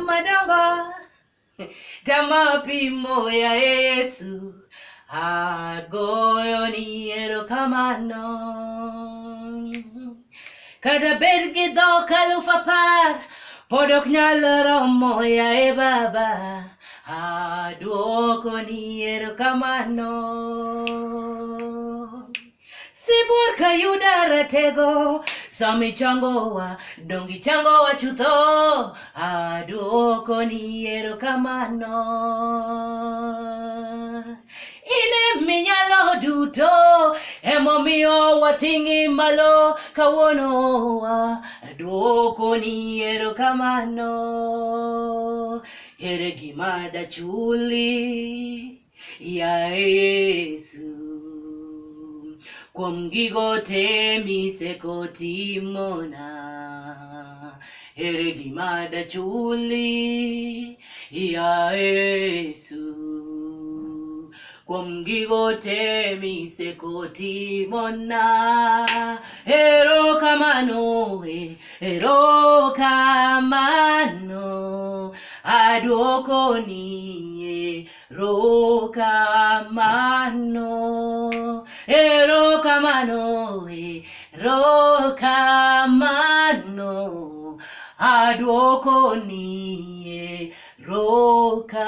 madongo Tamapimo ya Yesu agoyo ni erokamano Kada bed gi dhok 10,000 pod ok nyal romo ya Baba aduoko ni erokamano Sibuor kayuda ratego Sami changowa dongi changowa chutho aduoko ni erokamano Ine minyalo duto emomiyo wating'i malo kawuono aduoko ni erokamano ere gima dachuli ya Yesu kuom gigo te misekotimona ere gima dachuli ya Yesu kuom gigo te misekotimona erokamano erokamano aduoko ni erokamano erokamano erokamano aduoko ni erokamano